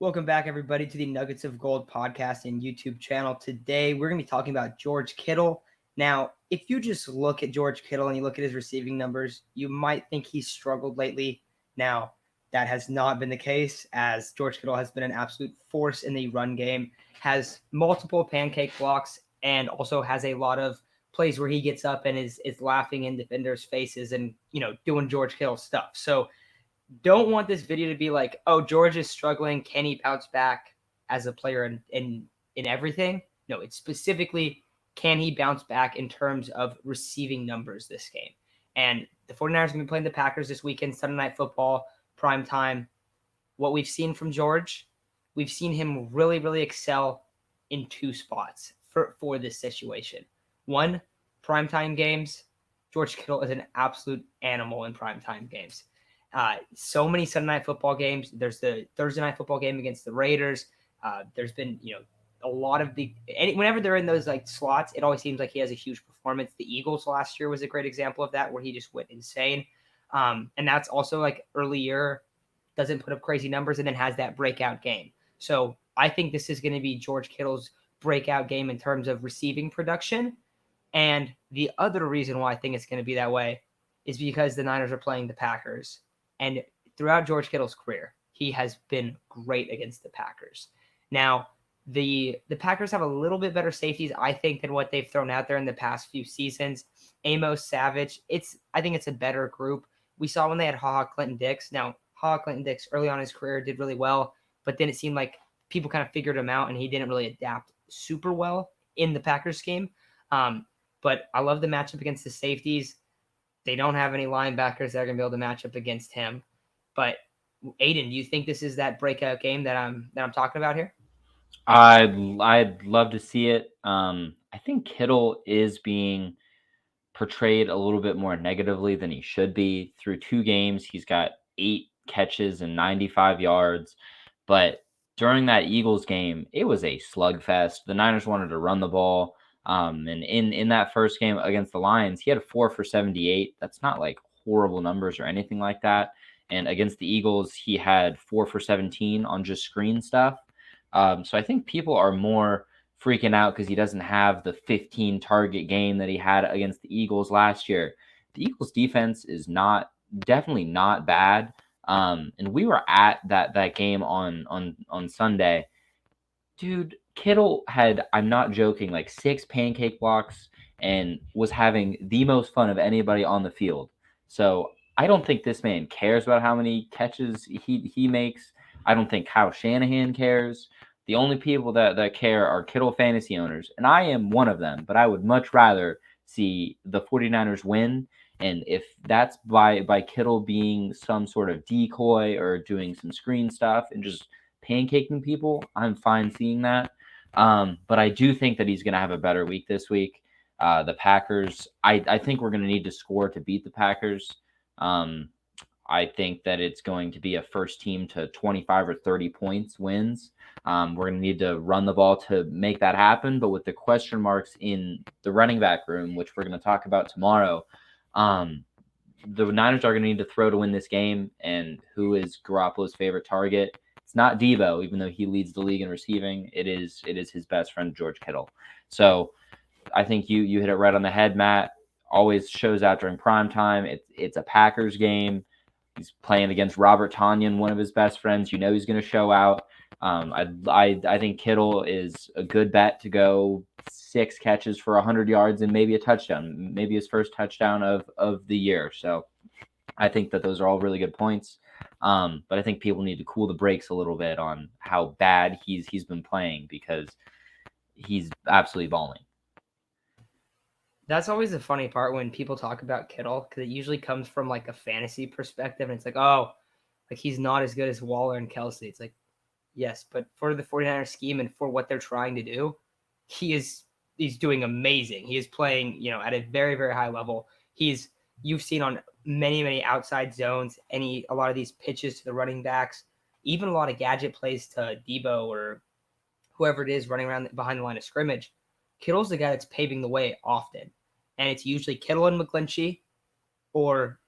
Welcome back, everybody, to the Nuggets of Gold podcast and YouTube channel. Today, we're going to be talking about George Kittle. Now, if you just look at George Kittle and you look at his receiving numbers, you might think he's struggled lately. Now, that has not been the case, as George Kittle has been an absolute force in the run game, has multiple pancake blocks, and also has a lot of plays where he gets up and is laughing in defenders' faces and, doing George Kittle stuff. So, don't want this video to be like, oh, George is struggling. Can he bounce back as a player in everything? No, it's specifically, can he bounce back in terms of receiving numbers this game? And the 49ers are going to be playing the Packers this weekend, Sunday Night Football, prime time. What we've seen from George, we've seen him really, really excel in two spots for this situation. One, primetime games. George Kittle is an absolute animal in primetime games. So many Sunday Night Football games. There's the Thursday Night Football game against the Raiders. There's been, a lot of whenever they're in those like slots, it always seems like he has a huge performance. The Eagles last year was a great example of that, where he just went insane. And that's also like early year, doesn't put up crazy numbers and then has that breakout game. So I think this is going to be George Kittle's breakout game in terms of receiving production. And the other reason why I think it's going to be that way is because the Niners are playing the Packers. And throughout George Kittle's career, he has been great against the Packers. Now, the Packers have a little bit better safeties, I think, than what they've thrown out there in the past few seasons. Amos, Savage, I think it's a better group. We saw when they had HaHa Clinton-Dix. Now, HaHa Clinton-Dix early on in his career did really well, but then it seemed like people kind of figured him out, and he didn't really adapt super well in the Packers scheme. But I love the matchup against the safeties. They don't have any linebackers that are going to be able to match up against him. But Aiden, do you think this is that breakout game that I'm talking about here? I'd love to see it. I think Kittle is being portrayed a little bit more negatively than he should be. Through 2 games, he's got 8 catches and 95 yards. But during that Eagles game, it was a slugfest. The Niners wanted to run the ball. And in that first game against the Lions, he had 4 for 78. That's not like horrible numbers or anything like that. And against the Eagles, he had 4 for 17 on just screen stuff. So I think people are more freaking out because he doesn't have the 15 target game that he had against the Eagles last year. The Eagles defense is definitely not bad. And we were at that game on Sunday. Dude, Kittle had, I'm not joking, like 6 pancake blocks and was having the most fun of anybody on the field. So I don't think this man cares about how many catches he makes. I don't think Kyle Shanahan cares. The only people that care are Kittle fantasy owners, and I am one of them, but I would much rather see the 49ers win. And if that's by Kittle being some sort of decoy or doing some screen stuff and just pancaking people, I'm fine seeing that. But I do think that he's going to have a better week this week. The Packers, I think we're going to need to score to beat the Packers. I think that it's going to be a first team to 25 or 30 points wins. We're going to need to run the ball to make that happen. But with the question marks in the running back room, which we're going to talk about tomorrow, the Niners are going to need to throw to win this game. And who is Garoppolo's favorite target? It's not Debo, even though he leads the league in receiving. It is his best friend, George Kittle. So I think you hit it right on the head, Matt. Always shows out during prime time. It's a Packers game. He's playing against Robert Tonyan, one of his best friends. You know he's going to show out. I think Kittle is a good bet to go 6 catches for 100 yards and maybe a touchdown, maybe his first touchdown of the year. So I think that those are all really good points. But I think people need to cool the brakes a little bit on how bad he's been playing, because he's absolutely balling. That's always the funny part when people talk about Kittle, because it usually comes from like a fantasy perspective, and it's like, oh, like he's not as good as Waller and Kelsey. It's like, yes, but for the 49ers scheme and for what they're trying to do, he's doing amazing. He is playing, at a very, very high level. You've seen on many, many outside zones, a lot of these pitches to the running backs, even a lot of gadget plays to Debo or whoever it is running around behind the line of scrimmage. Kittle's the guy that's paving the way often. And it's usually Kittle and McGlinchey or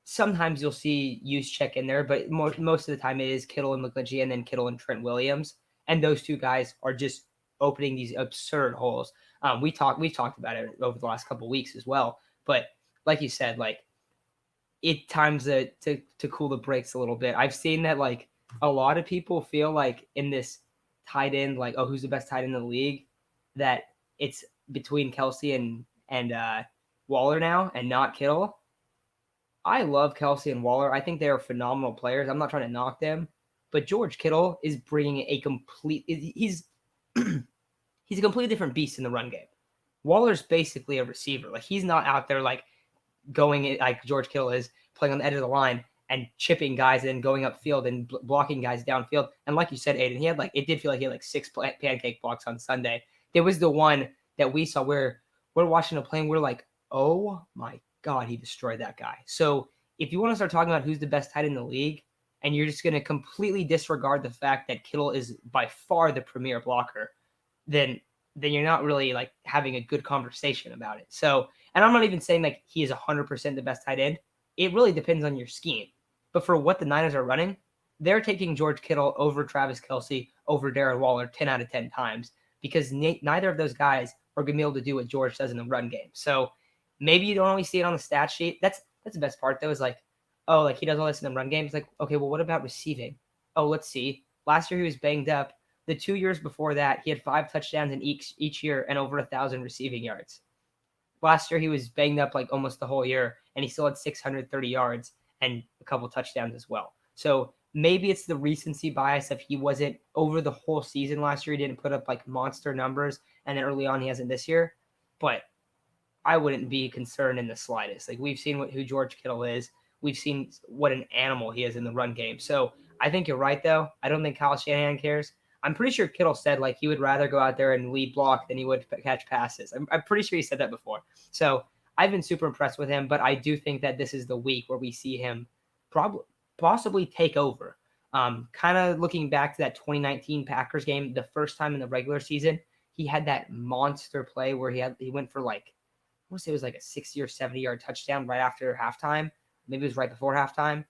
sometimes you'll see Juszczyk in there, but most of the time it is Kittle and McGlinchey, and then Kittle and Trent Williams, and those two guys are just opening these absurd holes. We've talked about it over the last couple of weeks as well, but like you said, like it times to cool the brakes a little bit. I've seen that like a lot of people feel like in this tight end, like, oh, who's the best tight end in the league, that it's between Kelsey and Waller now, and not Kittle. I love Kelsey and Waller. I think they are phenomenal players. I'm not trying to knock them, but George Kittle is bringing a complete. He's he's a completely different beast in the run game. Waller's basically a receiver. Like he's not out there like going like George Kittle is playing on the edge of the line and chipping guys and going upfield and blocking guys downfield. And like you said, Aiden, he had like it did feel like he had like 6 pancake blocks on Sunday. There was the one that we saw where we're watching a play and we're like, oh my God, he destroyed that guy. So if you want to start talking about who's the best tight end in the league, and you're just going to completely disregard the fact that Kittle is by far the premier blocker, then you're not really like having a good conversation about it. So, and I'm not even saying like he is 100% the best tight end. It really depends on your scheme. But for what the Niners are running, they're taking George Kittle over Travis Kelsey, over Darren Waller 10 out of 10 times, because neither of those guys are going to be able to do what George does in the run game. So maybe you don't always see it on the stat sheet. That's the best part though, is like, oh, like he does all this in the run game. It's like, okay, well, what about receiving? Oh, let's see. Last year he was banged up. The 2 years before that, he had 5 touchdowns in each year and over 1,000 receiving yards. Last year he was banged up like almost the whole year, and he still had 630 yards and a couple touchdowns as well. So maybe it's the recency bias of he wasn't over the whole season last year. He didn't put up like monster numbers, and then early on he hasn't this year. But I wouldn't be concerned in the slightest. Like we've seen who George Kittle is. We've seen what an animal he is in the run game. So I think you're right, though. I don't think Kyle Shanahan cares. I'm pretty sure Kittle said like he would rather go out there and lead block than he would catch passes. I'm pretty sure he said that before. So I've been super impressed with him, but I do think that this is the week where we see him possibly take over. Kind of looking back to that 2019 Packers game, the first time in the regular season, he had that monster play where he went for like, I want to say it was like a 60 or 70-yard touchdown right after halftime. Maybe it was right before halftime.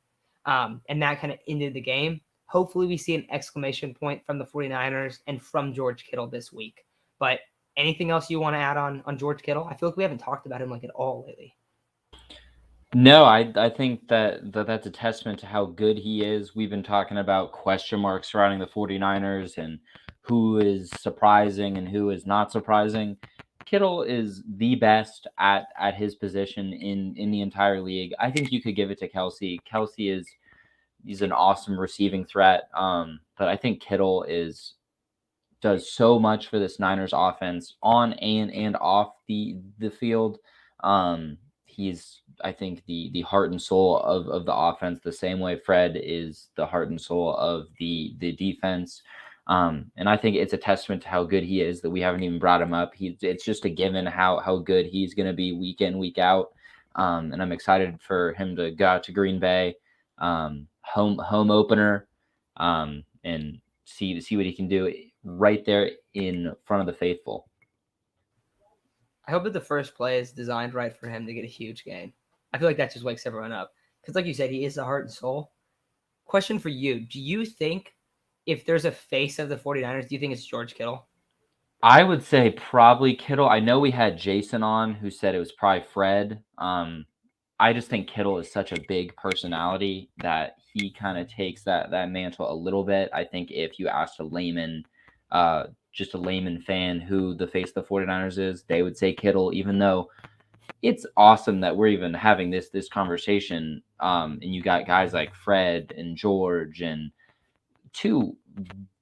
And that kind of ended the game. Hopefully we see an exclamation point from the 49ers and from George Kittle this week. But anything else you want to add on George Kittle? I feel like we haven't talked about him like at all lately. No, I think that's a testament to how good he is. We've been talking about question marks surrounding the 49ers and who is surprising and who is not surprising. Kittle is the best at his position in the entire league. I think you could give it to Kelsey. He's an awesome receiving threat. But I think Kittle does so much for this Niners offense on and off the field. He's, I think, the heart and soul of the offense, the same way Fred is the heart and soul of the defense. And I think it's a testament to how good he is that we haven't even brought him up. It's just a given how good he's going to be week in, week out. And I'm excited for him to go out to Green Bay, home opener, and see what he can do right there in front of the faithful. I hope that the first play is designed right for him to get a huge gain. I feel like that just wakes everyone up. Because like you said, he is the heart and soul. Question for you. Do you think if there's a face of the 49ers, do you think it's George Kittle? I would say probably Kittle. I know we had Jason on who said it was probably Fred. I just think Kittle is such a big personality that he kind of takes that mantle a little bit. I think if you asked a layman, just a layman fan who the face of the 49ers is, they would say Kittle, even though it's awesome that we're even having this conversation. And you got guys like Fred and George and two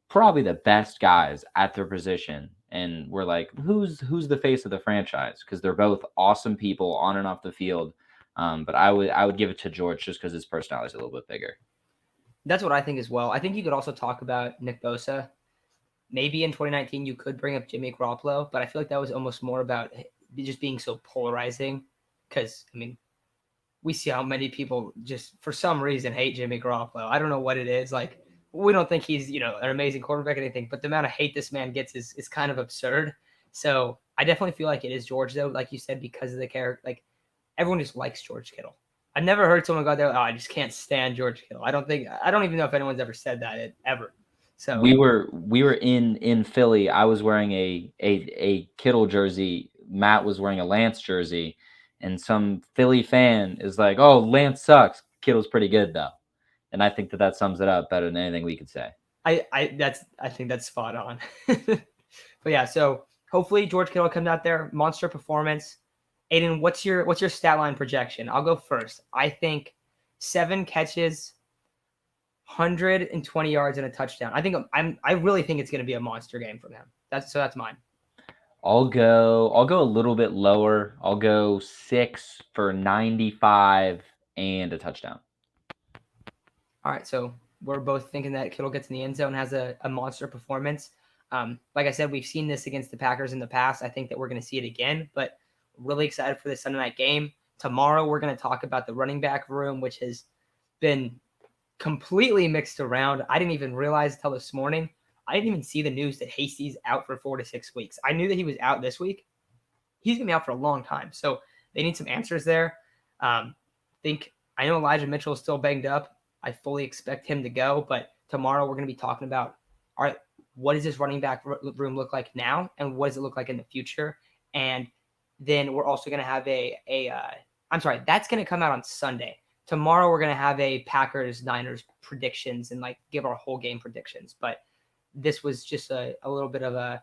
probably the best guys at their position. And we're like, who's the face of the franchise? Because they're both awesome people on and off the field. But I would give it to George just because his personality is a little bit bigger. That's what I think as well. I think you could also talk about Nick Bosa. Maybe in 2019 you could bring up Jimmy Garoppolo, but I feel like that was almost more about just being so polarizing. Because I mean, we see how many people just for some reason hate Jimmy Garoppolo. I don't know what it is. Like we don't think he's an amazing quarterback or anything, but the amount of hate this man gets is kind of absurd. So I definitely feel like it is George though, like you said, because of the character. Like everyone just likes George Kittle. I never heard someone go there. Oh, I just can't stand George Kittle. I don't even know if anyone's ever said that ever. So We were in Philly. I was wearing a Kittle jersey. Matt was wearing a Lance jersey, and some Philly fan is like, "Oh, Lance sucks. Kittle's pretty good though." And I think that sums it up better than anything we could say. I think that's spot on. But yeah, so hopefully George Kittle comes out there, monster performance. Aiden, what's your stat line projection? I'll go first. I think 7 catches, 120 yards and a touchdown. I really think it's going to be a monster game from him. That's mine. I'll go a little bit lower. I'll go 6 for 95 and a touchdown. All right, so we're both thinking that Kittle gets in the end zone, has a monster performance. Like I said, we've seen this against the Packers in the past. I think that we're going to see it again, but really excited for the Sunday night game. Tomorrow, we're going to talk about the running back room, which has been completely mixed around. I didn't even realize until this morning. I didn't even see the news that Hasty's out for 4 to 6 weeks. I knew that he was out this week. He's going to be out for a long time. So they need some answers there. I know Elijah Mitchell is still banged up. I fully expect him to go, but tomorrow we're going to be talking about, all right, what does this running back room look like now, and what does it look like in the future? And then we're also going to have that's going to come out on Sunday. Tomorrow we're going to have a Packers-Niners predictions and give our whole game predictions. But this was just a little bit of a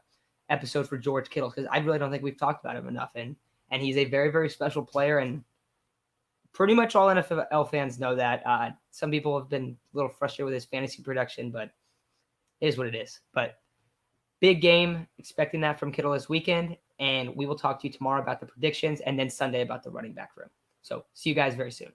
episode for George Kittle because I really don't think we've talked about him enough. And he's a very, very special player, and pretty much all NFL fans know that. Some people have been a little frustrated with his fantasy production, but it is what it is. But big game, expecting that from Kittle this weekend, and we will talk to you tomorrow about the predictions and then Sunday about the running back room. So see you guys very soon.